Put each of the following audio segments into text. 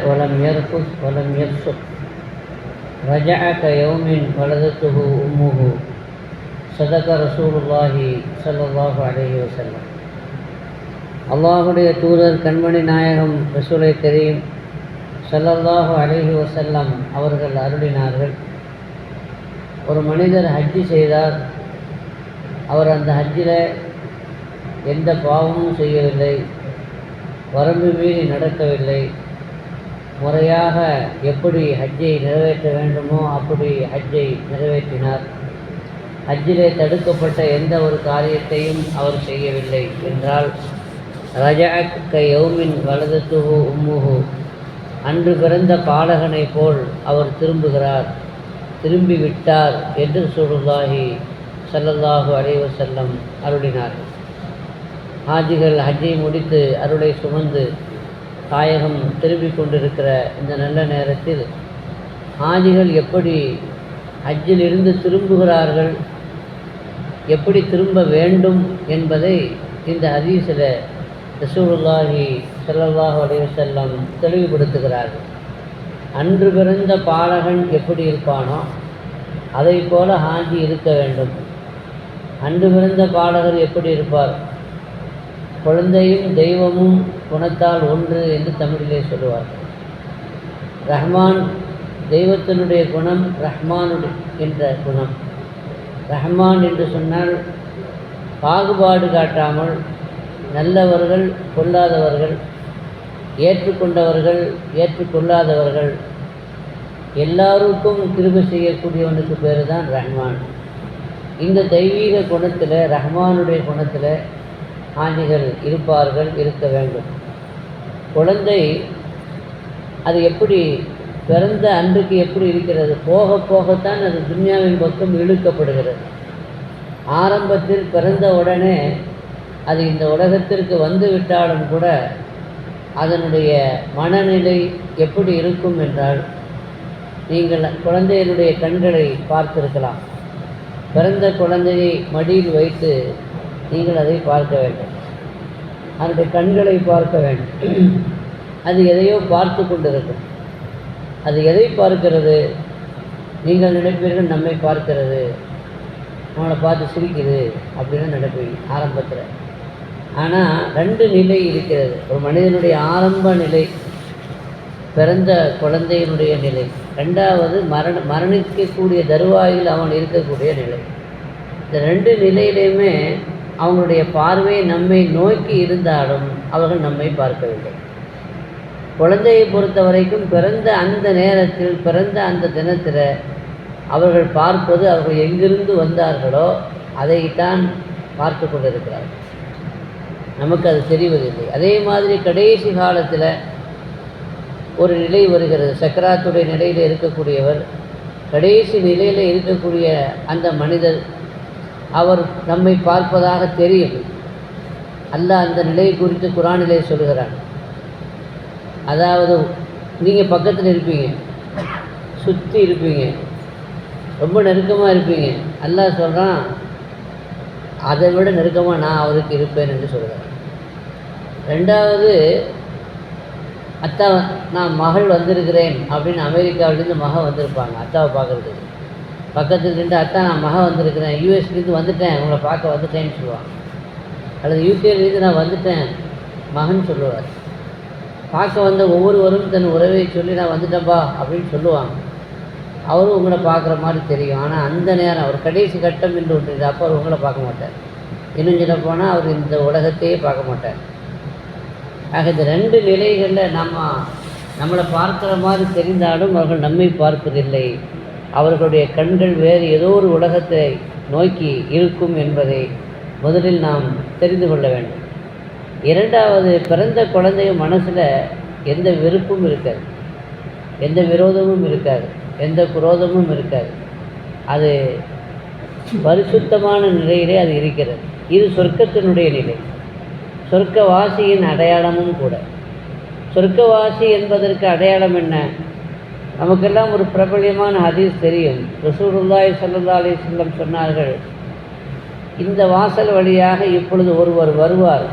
ولم يرفث ولم يفسق رجع كيوم ولدته أمه صدق رسول الله صلى الله عليه وسلم. அல்லாஹுடைய தூதர் கண்மணி நாயகம் ரசூலை கரீம் ஸல்லல்லாஹு அலைஹி வஸல்லம் அவர்கள் அருளினார்கள், ஒரு மனிதர் ஹஜ்ஜி செய்தார். அவர் அந்த ஹஜ்ஜில் எந்த பாவமும் செய்யவில்லை, வரம்பு மீறி நடக்கவில்லை, முறையாக எப்படி ஹஜ்ஜை நிறைவேற்ற வேண்டுமோ அப்படி ஹஜ்ஜை நிறைவேற்றினார். ஹஜ்ஜிலே தடுக்கப்பட்ட எந்த ஒரு காரியத்தையும் அவர் செய்யவில்லை என்றால் ரஜஅத் கயௌமின் வலதத்துஹு உம்முஹு, அன்று பிறந்த பாலகனை போல் அவர் திரும்புகிறார், திரும்பிவிட்டார் என்று ரசூலுல்லாஹி ஸல்லல்லாஹு அலைஹி வஸல்லம் அருளினார். ஹாஜிகள் ஹஜ்ஜை முடித்து அருளை சுமந்து தாயகம் திரும்பிக் கொண்டிருக்கிற இந்த நல்ல நேரத்தில் ஹாஜிகள் எப்படி ஹஜ்ஜிலிருந்து திரும்புகிறார்கள், எப்படி திரும்ப வேண்டும் என்பதை இந்த ஹதீஸில் ரசூலுல்லாஹி ஸல்லல்லாஹு அலைஹி வஸல்லம் தெளிவுபடுத்துகிறார்கள். அன்று பிறந்த பாலகன் எப்படி இருப்பானோ அதை போல ஹாஜி இருக்க வேண்டும். அன்று பிறந்த பாலகர் எப்படி இருப்பார்? குழந்தையும் தெய்வமும் குணத்தால் ஒன்று என்று தமிழிலே சொல்லுவார். ரஹ்மான் தெய்வத்தினுடைய குணம் ரஹ்மானுடைய என்ற குணம். ரஹ்மான் என்று சொன்னால் பாகுபாடு காட்டாமல் நல்லவர்கள் கொள்ளாதவர்கள், ஏற்றுக்கொண்டவர்கள் ஏற்றுக்கொள்ளாதவர்கள் எல்லாருக்கும் கிருபை செய்யக்கூடியவனுக்கு பேர் தான் ரஹ்மான். இந்த தெய்வீக குணத்தில், ரஹ்மானுடைய குணத்தில் ஹாஜிகள் இருப்பார்கள், இருக்க வேண்டும். குழந்தை அது எப்படி பிறந்த அன்றைக்கு எப்படி இருக்கிறது, போக போகத்தான் அது துன்யாவின் பக்கம் இழுக்கப்படுகிறது. ஆரம்பத்தில் பிறந்த உடனே அது இந்த உலகத்திற்கு வந்து விட்டாலும் கூட அதனுடைய மனநிலை எப்படி இருக்கும் என்றால், நீங்கள் குழந்தையினுடைய கண்களை பார்த்திருக்கலாம். பிறந்த குழந்தையை மடியில் வைத்து நீங்கள் அதை பார்க்க வேண்டும், அதனுடைய கண்களை பார்க்க வேண்டும். அது எதையோ பார்த்து கொண்டிருக்கும். அது எதை பார்க்கிறது? நீங்கள் நினைப்பீர்கள் நம்மை பார்க்கிறது, நம்மளை பார்த்து சிரிக்குது அப்படின்னு நினைப்பீங்க ஆரம்பத்தில். ஆனால் ரெண்டு நிலை இருக்கிறது. ஒரு மனிதனுடைய ஆரம்ப நிலை பிறந்த குழந்தையினுடைய நிலை, ரெண்டாவது மரணிக்கக்கூடிய தருவாயில் அவன் இருக்கக்கூடிய நிலை. இந்த ரெண்டு நிலையிலையுமே அவங்களுடைய பார்வை நம்மை நோக்கி இருந்தாலும் அவர்கள் நம்மை பார்க்கவில்லை. குழந்தையை பொறுத்த வரைக்கும் பிறந்த அந்த நேரத்தில், பிறந்த அந்த தினத்தில் அவர்கள் பார்ப்பது அவர்கள் எங்கிருந்து வந்தார்களோ அதைத்தான் பார்த்து கொண்டிருக்கிறார்கள். நமக்கு அது தெரிவதில்லை. அதே மாதிரி கடைசி காலத்தில் ஒரு நிலை வருகிறது. சக்கராத்துடைய நிலையில் இருக்கக்கூடியவர், கடைசி நிலையில் இருக்கக்கூடிய அந்த மனிதர், அவர் நம்மை பார்ப்பதாக தெரியும். அல்லாஹ் அந்த நிலை குறித்து குர்ஆனிலே சொல்கிறான். அதாவது நீங்கள் பக்கத்தில் இருப்பீங்க, சுற்றி இருப்பீங்க, ரொம்ப நெருக்கமாக இருப்பீங்க. அல்லாஹ் சொல்கிறான், அதை விட நெருக்கமாக நான் அவருக்கு இருப்பேன் என்று சொல்கிறேன். ரெண்டாவது, அத்தா நான் மகள் வந்திருக்கிறேன் அப்படின்னு அமெரிக்காவிலேருந்து மகள் வந்திருப்பாங்க அத்தாவை பார்க்குறதுக்கு. பக்கத்தில் நின்று அத்தா நான் மகள் வந்திருக்கிறேன், யூஎஸ்லேருந்து வந்துட்டேன், உங்களை பார்க்க வந்துட்டேன்னு சொல்லுவாங்க. அல்லது யூகேலேருந்து நான் வந்துட்டேன் மகன் சொல்லுவார். பார்க்க வந்த ஒவ்வொருவரும் தன் உறவை சொல்லி நான் வந்துட்டேன்பா அப்படின்னு சொல்லுவாங்க. அவரும் உங்களை பார்க்குற மாதிரி தெரியும். ஆனால் அந்த நேரம் அவர் கடைசி கட்டம் என்று ஒன்று, அப்போ அவர் உங்களை பார்க்க மாட்டார். இன்னும் சொல்ல போனால் அவர் இந்த உலகத்தையே பார்க்க மாட்டார். ஆக இந்த ரெண்டு நிலைகளில் நம்மளை பார்க்குற மாதிரி தெரிந்தாலும் அவர்கள் நம்மை பார்ப்பதில்லை. அவர்களுடைய கண்கள் வேறு ஏதோ ஒரு உலகத்தை நோக்கி இருக்கும் என்பதை முதலில் நாம் தெரிந்து கொள்ள வேண்டும். இரண்டாவது, பிறந்த குழந்தைய மனசில் எந்த வெறுப்பும் இருக்காது, எந்த விரோதமும் இருக்காது, எந்த குரோதமும் இருக்காது. அது பரிசுத்தமான நிலையிலே அது இருக்கிறது. இது சொர்க்கத்தினுடைய நிலை, சொர்க்கவாசியின் அடையாளமும் கூட. சொர்க்கவாசி என்பதற்கு அடையாளம் என்ன? நமக்கெல்லாம் ஒரு பிரபல்யமான ஹதீஸ் தெரியும். ரசூலுல்லாஹி ஸல்லல்லாஹு அலைஹி வஸல்லம் சொன்னார்கள், இந்த வாசல் வழியாக இப்பொழுது ஒருவர் வருவார்,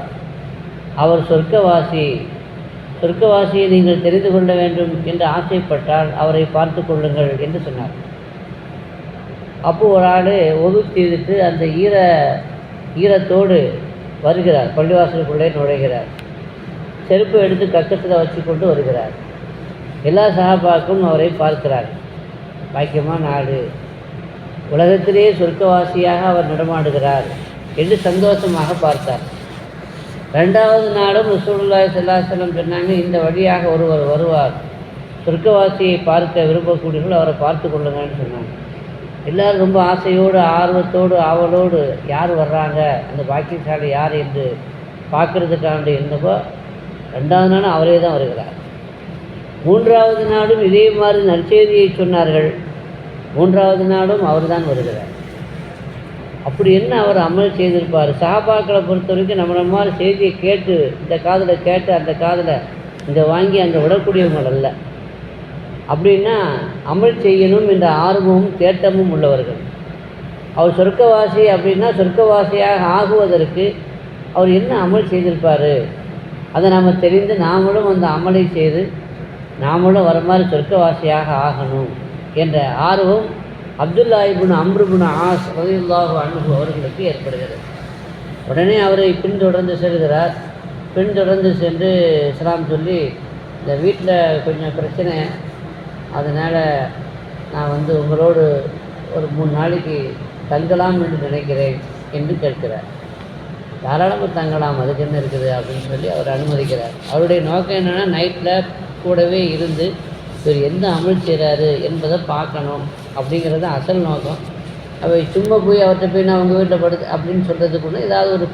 அவர் சொர்க்கவாசி, சொர்க்கவாசியை நீங்கள் தெரிந்து கொள்ள வேண்டும் என்று ஆசைப்பட்டால் அவரை பார்த்து கொள்ளுங்கள் என்று சொன்னார். அப்போது ஒரு ஆள் ஒது செய்துட்டு அந்த ஈரத்தோடு வருகிறார், பள்ளிவாசலுக்குள்ளே நுழைகிறார். செருப்பு எடுத்து கக்கத்தில் வச்சு கொண்டு வருகிறார். எல்லா சஹாபாக்கும் அவரை பார்க்கிறார். பாக்கியமான ஆள், உலகத்திலேயே சொர்க்கவாசியாக அவர் நடமாடுகிறார் என்று சந்தோஷமாக பார்த்தார். 2வது நாளும் ரசூலுல்லாஹி ஸல்லல்லாஹு அலைஹி வஸல்லம் சொன்னாங்க, இந்த வழியாக ஒருவர் வருவார், சொர்க்கவாசியை பார்க்க விரும்பக்கூடியவர்கள் அவரை பார்த்து கொள்ளுங்கன்னு சொன்னாங்க. எல்லோரும் ரொம்ப ஆசையோடு ஆர்வத்தோடு ஆவலோடு யார் வர்றாங்க, அந்த பாக்கியசாலி யார் என்று பார்க்கறதுக்காண்டி இருந்தப்போ 2வது நாளும் அவரே தான் வருகிறார். 3வது நாளும் இதே மாதிரி நற்செய்தியை சொன்னார்கள். 3வது நாளும் அவர் தான் வருகிறார். அப்படி என்ன அவர் அமல் செய்திருப்பார்? சஹாபாக்களை பொறுத்த வரைக்கும் நம்மள மாதிரி செய்தியை கேட்டு இந்த காதில் கேட்டு அந்த காதில் இங்கே வாங்கி அங்கே விடக்கூடியவங்கள் அல்ல. அப்படின்னா அமல் செய்யணும் என்ற ஆர்வமும் தேட்டமும் உள்ளவர்கள். அவர் சொர்க்கவாசி அப்படின்னா சொர்க்கவாசியாக ஆகுவதற்கு அவர் என்ன அமல் செய்திருப்பார், அதை நாம் தெரிந்து நாமளும் அந்த அமலை செய்து நாமளும் வர மாதிரி சொர்க்கவாசியாக ஆகணும் என்ற ஆர்வம் அப்துல்லா இப்னு அம்ர் இப்னு ஆஸ் ரலியல்லாஹு அன்ஹு அவர்களுக்கு ஏற்படுகிறது. உடனே அவரை பின்தொடர்ந்து செல்கிறார். பின்தொடர்ந்து சென்று இஸ்லாம் சொல்லி, இந்த வீட்டில் கொஞ்சம் பிரச்சனை, அதனால் நான் உங்களோடு ஒரு 3 நாளைக்கு தங்கலாம் என்று நினைக்கிறேன் என்று கேட்கிறார். தாராளமாக தங்கலாம், அதுக்கு என்ன இருக்குது அப்படின்னு சொல்லி அவர் அனுமதிக்கிறார். அவருடைய நோக்கம் என்னென்னா, நைட்டில் கூடவே இருந்து இவர் எந்த அமல் செய்கிறாரு என்பதை பார்க்கணும் அப்படிங்கிறது அசல் நோக்கம். அவை சும்மா போய் அவர்கிட்ட போய் நான் உங்கள் வீட்டில் படுத்து அப்படின்னு சொல்கிறதுக்குள்ள ஏதாவது ஒரு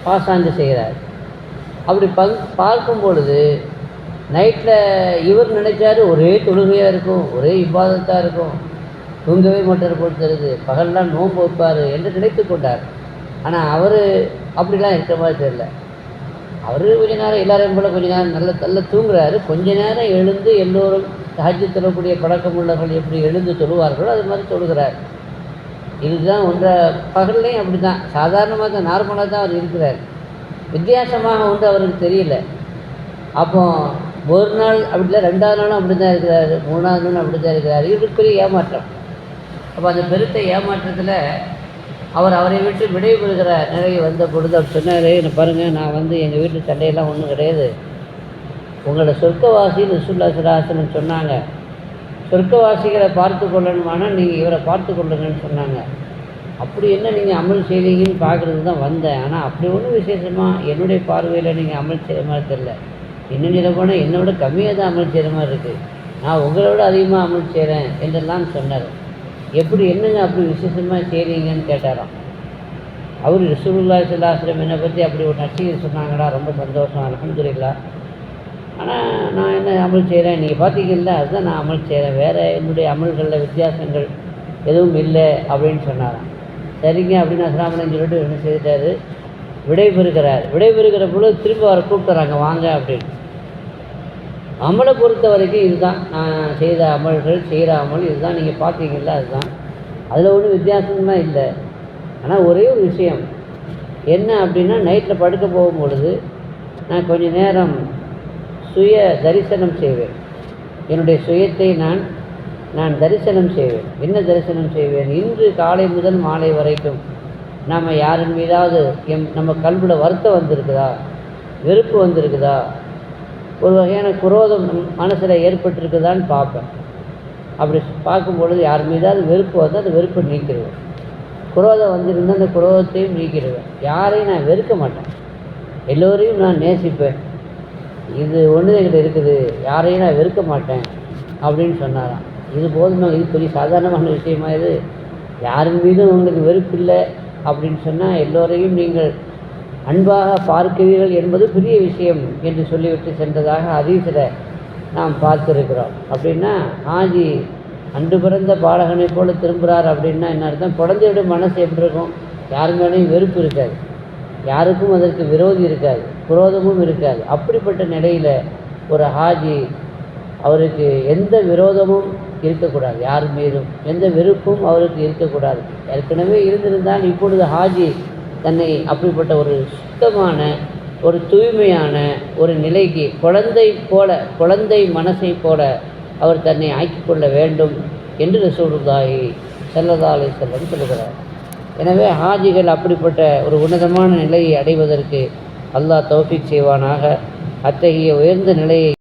பாசாங்கு செய்கிறார். அப்படி பார்க்கும் பொழுது நைட்டில் இவர் நினைச்சாரு ஒரே தொழுகையாக இருக்கும், ஒரே இபாதத்தாக இருக்கும், தூங்கவே மாட்டார் போல் தருது, பகல்லாம் நோன்பு வைப்பார் என்று நினைத்து கொண்டார். ஆனால் அவர் அப்படிலாம் இருக்கிற மாதிரி தெரியல. அவர் கொஞ்ச நேரம் எல்லாரையும் போல் கொஞ்ச நேரம் நல்ல தூங்குறாரு. கொஞ்ச நேரம் எழுந்து எல்லோரும் தஹஜ்ஜுத் தொழக்கூடிய பழக்கம் உள்ளவர்கள் எப்படி எழுந்து தொழுவார்களோ அது மாதிரி தொழுகிறார். இதுதான் பகல்லையும் அப்படி தான், சாதாரணமாக தான், நார்மலாக தான் அவர் இருக்கிறார். வித்தியாசமாக அவருக்கு தெரியல. அப்போ ஒரு நாள் அப்படி இல்லை, 2வது நாளும் அப்படி தான் இருக்கிறாரு, 3வது நாளும் அப்படி தான் இருக்கிறார். இது பெரிய ஏமாற்றம். அப்போ அந்த பெருத்த ஏமாற்றத்தில் அவரை விட்டு விடைபெறுகிற நிலை வந்த பொழுது அவர் சொன்னார், என்ன பாருங்கள், நான் எங்கள் வீட்டு சண்டையெல்லாம் ஒன்றும் கிடையாது, உங்களோட சொர்க்கவாசின்னு ரசூலுல்லாஹி ஸல்லல்லாஹு அலைஹி வஸல்லம் சொன்னாங்க, சொர்க்கவாசிகளை பார்த்து கொள்ளணுமானால் நீங்கள் இவரை பார்த்து கொள்ளுங்கன்னு சொன்னாங்க. அப்படி என்ன நீங்கள் அமல் செய்வீங்கன்னு பார்க்குறது தான் வந்தேன். ஆனால் அப்படி ஒன்றும் விசேஷமாக என்னுடைய பார்வையில் நீங்கள் அமல் செய்கிற மாதிரி தெரில. இன்னும் நிலப்போனால் என்னை விட கம்மியாக தான் அமல் செய்கிற மாதிரி இருக்குது, நான் உங்களை விட அதிகமாக அமல் செய்கிறேன் என்றெல்லாம் சொன்னார். எப்படி என்னங்க அப்படி விசேஷமாக செய்கிறீங்கன்னு கேட்டாராம். அவர் ரசூலுல்லாஹி ஸல்லல்லாஹு அலைஹி வஸல்லம் என்னை பற்றி அப்படி ஒரு நற்செய்தி சொன்னாங்களா, ரொம்ப சந்தோஷம், அல்ஹம்துலில்லாஹ். ஆனால் நான் என்ன அமல் செய்கிறேன், நீங்கள் பார்த்தீங்கல்ல, அதுதான் நான் அமல் செய்கிறேன், வேறு என்னுடைய அமல்களில் வித்தியாசங்கள் எதுவும் இல்லை அப்படின்னு சொன்னாராம். சரிங்க அப்படின்னு அஸ்ஸலாமு சொல்லிட்டு என்ன செய்துட்டாரு, விடைபெறுகிற பொழுது திரும்ப அவரை கூப்பிட்டுறாங்க, வாங்க அப்படின்னு. அமலை பொறுத்த வரைக்கும் இதுதான் நான் செய்த அமல்கள், செய்கிற அமல் இதுதான், நீங்கள் பார்த்தீங்கல்ல அதுதான், அதில் ஒன்றும் வித்தியாசமாக இல்லை. ஆனால் ஒரே ஒரு விஷயம் என்ன அப்படின்னா, நைட்டில் படுக்க போகும் பொழுது நான் கொஞ்சம் நேரம் சுய தரிசனம் செய்வேன். என்னுடைய சுயத்தை நான் தரிசனம் செய்வேன். என்ன தரிசனம் செய்வேன்? இன்று காலை முதல் மாலை வரைக்கும் நாம் யாரின் மீதாவது நம்ம கல்வியில் வருத்தம் வந்திருக்குதா, வெறுப்பு வந்திருக்குதா, ஒரு வகையான குரோதம் மனசில் ஏற்பட்டிருக்குதான்னு பார்ப்பேன். அப்படி பார்க்கும் பொழுது யார் மீதாவது வெறுப்பு வந்தால் அந்த வெறுப்பை நீக்கிடுவேன். குரோதம் வந்திருந்தால் அந்த குரோதத்தையும் நீக்கிடுவேன். யாரையும் நான் வெறுக்க மாட்டேன், எல்லோரையும் நான் நேசிப்பேன். இது ஒன்று என்கிட்ட இருக்குது, யாரையும் நான் வெறுக்க மாட்டேன் அப்படின்னு சொன்னாராம். இது போதுமா? இது பெரிய சாதாரணமான விஷயமா? இது யாரின் மீதும் உங்களுக்கு வெறுப்பு இல்லை அப்படின்னு சொன்னால் எல்லோரையும் நீங்கள் அன்பாக பார்க்கிறீர்கள் என்பது பெரிய விஷயம் என்று சொல்லிவிட்டு சென்றதாக ஹதீஸில் நாம் பார்த்துருக்கிறோம். அப்படின்னா ஆஜி அன்று பிறந்த பாலகனை போல திரும்புகிறார் அப்படின்னா என்ன அர்த்தம்? குழந்தையோட மனசு எப்படி இருக்கும்? யார் மேலேயும் வெறுப்பு இருக்காது, யாருக்கும் அதற்கு விரோதி இருக்காது, குரோதமும் இருக்காது. அப்படிப்பட்ட நிலையில் ஒரு ஹாஜி அவருக்கு எந்த விரோதமும் இருக்கக்கூடாது, யார் மீதும் எந்த வெறுப்பும் அவருக்கு இருக்கக்கூடாது. ஏற்கனவே இருந்திருந்தால் இப்பொழுது ஹாஜி தன்னை அப்படிப்பட்ட ஒரு சுத்தமான ஒரு தூய்மையான ஒரு நிலைக்கு குழந்தை மனசை போல அவர் தன்னை ஆக்கிக்கொள்ள வேண்டும் என்று ரசூலுல்லாஹி ஸல்லல்லாஹு அலைஹி வஸல்லம் சொல்கிறார். எனவே ஹாஜிகள் அப்படிப்பட்ட ஒரு உன்னதமான நிலையை அடைவதற்கு அல்லாஹ் தௌஃபீக் செய்வானாக. அத்தகைய உயர்ந்த நிலையை